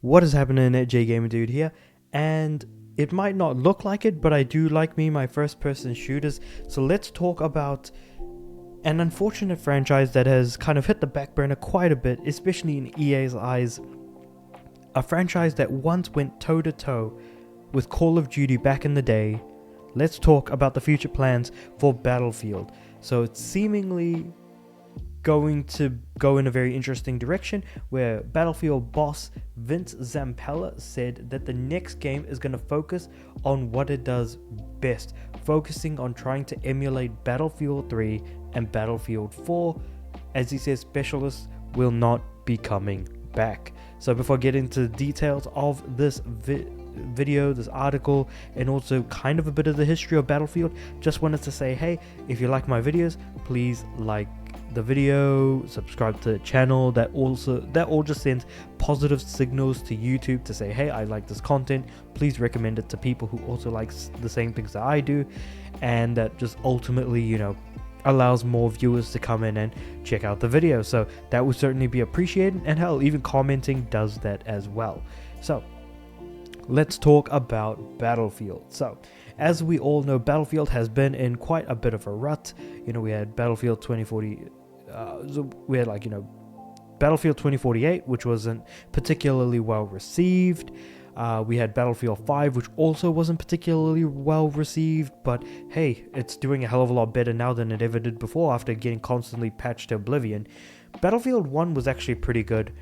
What is happening at J Gamer Dude here, and it might not look like it, but I do like my first person shooters. So let's talk about an unfortunate franchise that has kind of hit the back burner quite a bit, especially in EA's eyes. A franchise that once went toe to toe with Call of Duty back in the day. Let's talk about the future plans for Battlefield. So it's seemingly going to go in a very interesting direction, where Battlefield boss Vince Zampella said that the next game is going to focus on what it does best, focusing on trying to emulate Battlefield 3 and Battlefield 4. As he says, specialists will not be coming back. So before I get into the details of this video, this article, and also kind of a bit of the history of Battlefield, just wanted to say, hey, if you like my videos, please like the video, subscribe to the channel. That all just sends positive signals to YouTube to say, hey, I like this content, please recommend it to people who also like the same things that I do, and that just ultimately, allows more viewers to come in and check out the video. So that would certainly be appreciated, and hell, even commenting does that as well. So let's talk about Battlefield. So as we all know, Battlefield has been in quite a bit of a rut. We had Battlefield 2040, we had Battlefield 2048, which wasn't particularly well received. We had Battlefield 5, which also wasn't particularly well received, but hey, it's doing a hell of a lot better now than it ever did before after getting constantly patched to oblivion. Battlefield 1 was actually pretty good.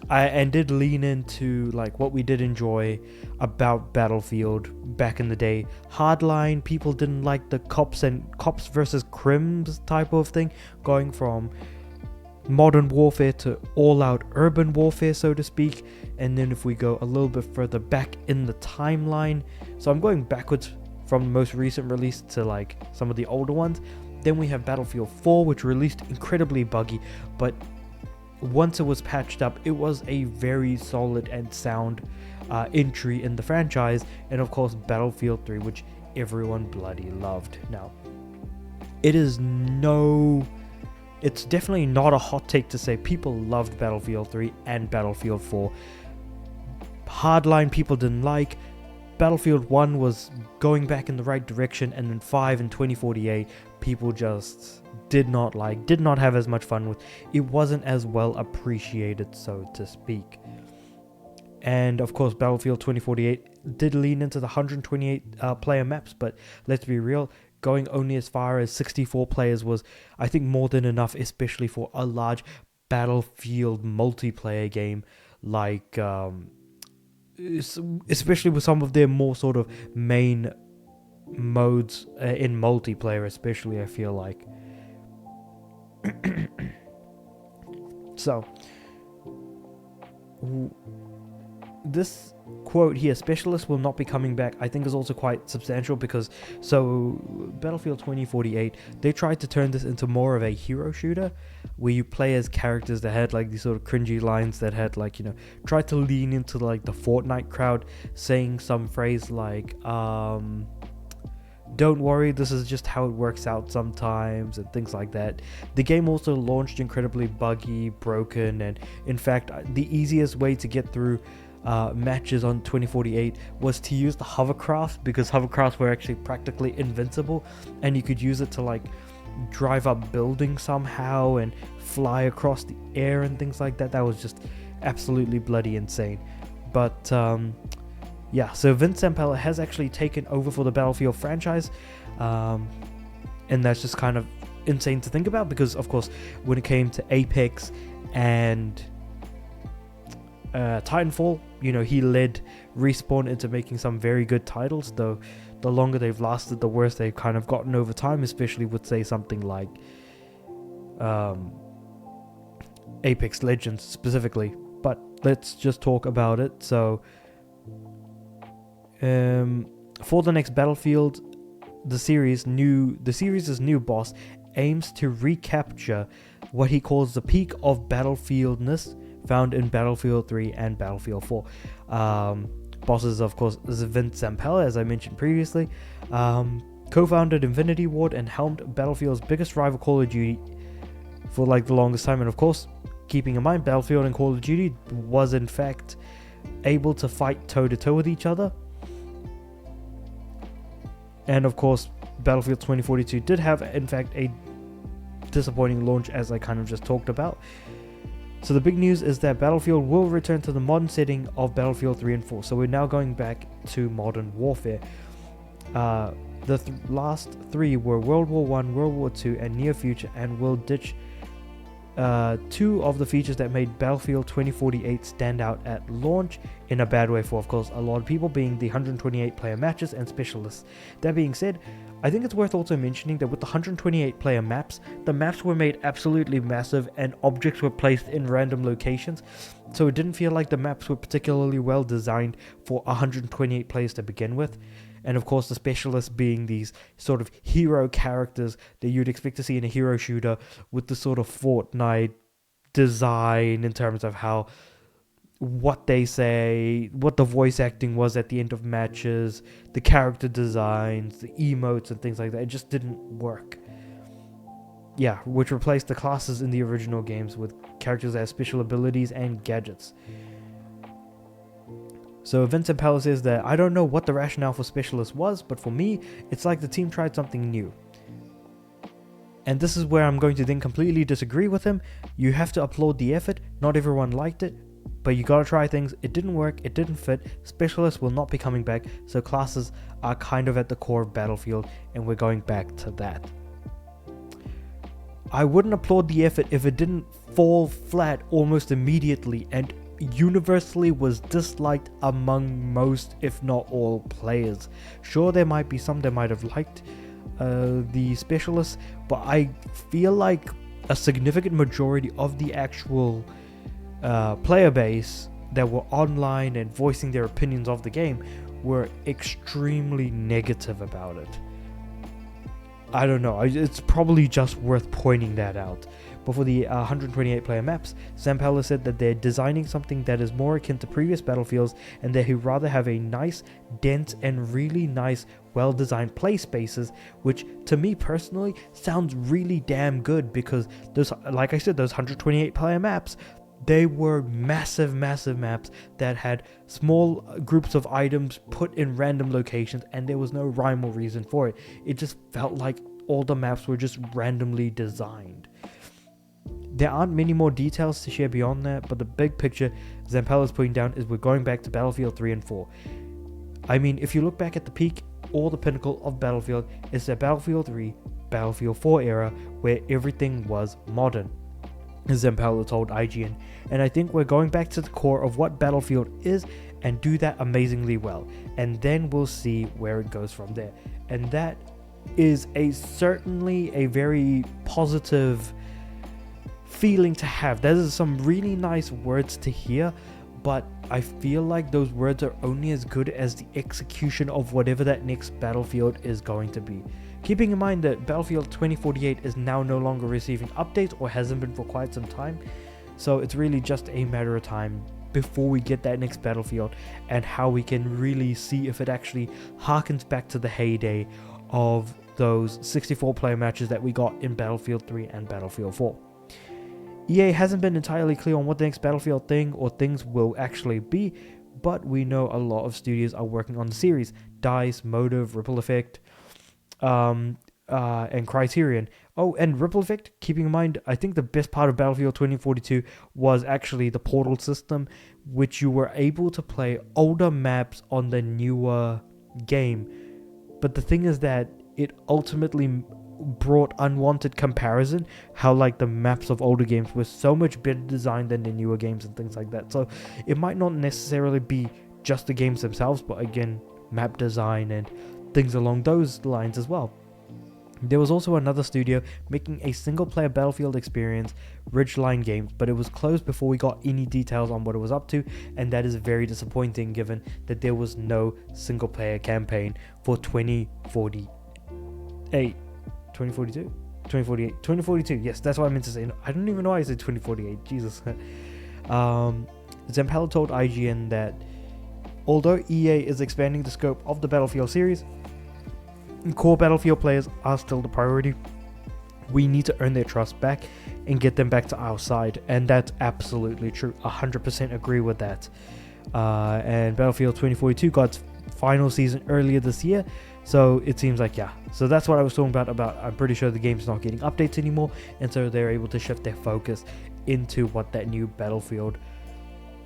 And did lean into what we did enjoy about Battlefield back in the day. Hardline, people didn't like the cops versus crims type of thing, going from modern warfare to all-out urban warfare, so to speak. And then if we go a little bit further back in the timeline, so I'm going backwards from the most recent release to some of the older ones. Then we have Battlefield 4, which released incredibly buggy, but once it was patched up, it was a very solid and sound entry in the franchise. And of course, Battlefield 3, which everyone bloody loved. Now, it's definitely not a hot take to say people loved Battlefield 3 and Battlefield 4. Hardline people didn't like. Battlefield 1 was going back in the right direction, and then 5 and 2048 people just did not have as much fun with. It wasn't as well appreciated, so to speak. And of course, Battlefield 2048 did lean into the 128 player maps, but let's be real, going only as far as 64 players was, I think, more than enough, especially for a large Battlefield multiplayer game, especially with some of their more sort of main modes in multiplayer, especially, I feel like. So this quote here, specialists will not be coming back, I think is also quite substantial, because Battlefield 2048, they tried to turn this into more of a hero shooter where you play as characters that had these sort of cringy lines that had tried to lean into the Fortnite crowd, saying some phrase don't worry, this is just how it works out sometimes, and things like that. The game also launched incredibly buggy, broken, and in fact, the easiest way to get through matches on 2048 was to use the hovercraft, because hovercrafts were actually practically invincible, and you could use it to drive up buildings somehow and fly across the air and things like that. That was just absolutely bloody insane. But yeah, so Vince Zampella has actually taken over for the Battlefield franchise, and that's just kind of insane to think about, because of course when it came to Apex and Titanfall, he led Respawn into making some very good titles, though the longer they've lasted, the worse they've kind of gotten over time, especially with, say, something like Apex Legends specifically. But let's just talk about it. So for the next Battlefield, the series' new boss aims to recapture what he calls the peak of Battlefieldness found in Battlefield 3 and Battlefield 4. Bosses, of course, is Vince Zampella, as I mentioned previously, co-founded Infinity Ward and helmed Battlefield's biggest rival, Call of Duty, for the longest time. And of course, keeping in mind, Battlefield and Call of Duty was in fact able to fight toe-to-toe with each other. And of course, Battlefield 2042 did have, in fact, a disappointing launch, as I kind of just talked about. So the big news is that Battlefield will return to the modern setting of Battlefield 3 and 4. So we're now going back to Modern Warfare. The last three were World War I, World War II, and Near Future, and will ditch two of the features that made Battlefield 2048 stand out at launch, in a bad way for, of course, a lot of people, being the 128 player matches and specialists. That being said, I think it's worth also mentioning that with the 128 player maps, the maps were made absolutely massive and objects were placed in random locations, so it didn't feel like the maps were particularly well designed for 128 players to begin with. And of course, the specialists being these sort of hero characters that you'd expect to see in a hero shooter, with the sort of Fortnite design in terms of how, what they say, what the voice acting was at the end of matches, the character designs, the emotes and things like that. It just didn't work. Yeah, which replaced the classes in the original games with characters that have special abilities and gadgets. So Vincent Pella says that, I don't know what the rationale for specialists was, but for me, it's like the team tried something new. And this is where I'm going to then completely disagree with him. You have to applaud the effort. Not everyone liked it, but you gotta try things. It didn't work, it didn't fit. Specialists will not be coming back, so classes are kind of at the core of Battlefield, and we're going back to that. I wouldn't applaud the effort if it didn't fall flat almost immediately and universally was disliked among most, if not all, players. Sure, there might be some that might have liked the specialists, but I feel like a significant majority of the actual player base that were online and voicing their opinions of the game were extremely negative about it. I don't know, it's probably just worth pointing that out. But for the 128 player maps, Sam Pella said that they're designing something that is more akin to previous Battlefields, and that he'd rather have a nice, dense, and really nice, well-designed play spaces, which to me personally sounds really damn good, because those, like I said, those 128 player maps, they were massive maps that had small groups of items put in random locations, and there was no rhyme or reason for it. It just felt like all the maps were just randomly designed. There aren't many more details to share beyond that, but the big picture Zampella's putting down is we're going back to Battlefield 3 and 4. I mean, if you look back at the peak or the pinnacle of Battlefield, it's the Battlefield 3, Battlefield 4 era where everything was modern, Zampella told IGN, and I think we're going back to the core of what Battlefield is and do that amazingly well, and then we'll see where it goes from there. And that is certainly a very positive feeling to have. There's some really nice words to hear, but I feel like those words are only as good as the execution of whatever that next Battlefield is going to be. Keeping in mind that Battlefield 2048 is now no longer receiving updates, or hasn't been for quite some time, so it's really just a matter of time before we get that next Battlefield, and how we can really see if it actually harkens back to the heyday of those 64 player matches that we got in Battlefield 3 and Battlefield 4. EA hasn't been entirely clear on what the next Battlefield thing or things will actually be, but we know a lot of studios are working on the series. DICE, Motive, Ripple Effect, and Criterion. Oh, and Ripple Effect, keeping in mind, I think the best part of Battlefield 2042 was actually the Portal system, which you were able to play older maps on the newer game. But the thing is that it ultimately brought unwanted comparison, how like the maps of older games were so much better designed than the newer games and things like that. So it might not necessarily be just the games themselves, but again, map design and things along those lines as well. There was also another studio making a single player Battlefield experience, Ridgeline Games, but it was closed before we got any details on what it was up to, and that is very disappointing given that there was no single player campaign for 2048. 2042? 2048. 2042, yes, that's what I meant to say. I don't even know why I said 2048, Jesus. Zampella told IGN that although EA is expanding the scope of the Battlefield series, core Battlefield players are still the priority. We need to earn their trust back and get them back to our side, and that's absolutely true. 100% agree with that. and Battlefield 2042 got its final season earlier this year. So it seems like, yeah. So that's what I was talking about I'm pretty sure the game's not getting updates anymore, and so they're able to shift their focus into what that new Battlefield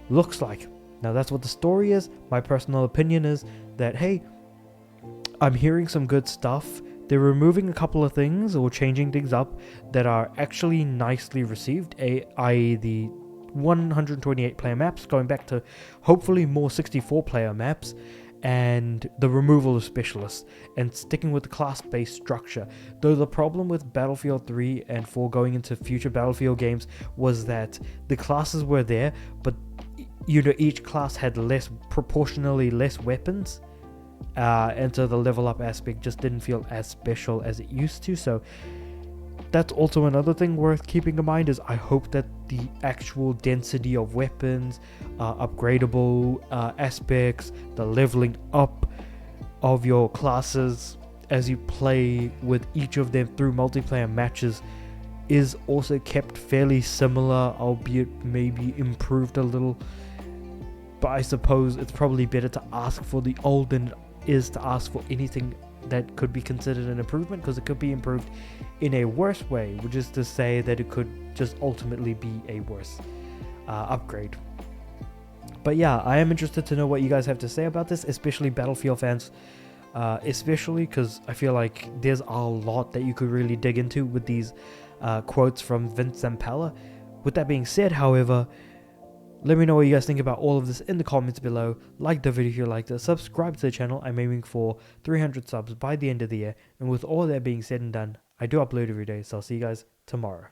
looks like. Now that's what the story is. My personal opinion is that, hey, I'm hearing some good stuff. They're removing a couple of things or changing things up that are actually nicely received, i.e. the 128 player maps, going back to hopefully more 64 player maps, and the removal of specialists, and sticking with the class-based structure. Though the problem with Battlefield 3 and 4 going into future Battlefield games was that the classes were there, but each class had proportionally less weapons, and so the level up aspect just didn't feel as special as it used to. So that's also another thing worth keeping in mind, is I hope that the actual density of weapons, upgradable aspects, the leveling up of your classes as you play with each of them through multiplayer matches is also kept fairly similar, albeit maybe improved a little. But I suppose it's probably better to ask for the old than it is to ask for anything that could be considered an improvement, because it could be improved in a worse way, which is to say that it could just ultimately be a worse upgrade. But yeah, I am interested to know what you guys have to say about this, especially Battlefield fans, especially because I feel like there's a lot that you could really dig into with these quotes from Vince Zampella. With that being said, however, let me know what you guys think about all of this in the comments below. Like the video if you liked it. Subscribe to the channel. I'm aiming for 300 subs by the end of the year. And with all that being said and done, I do upload every day. So I'll see you guys tomorrow.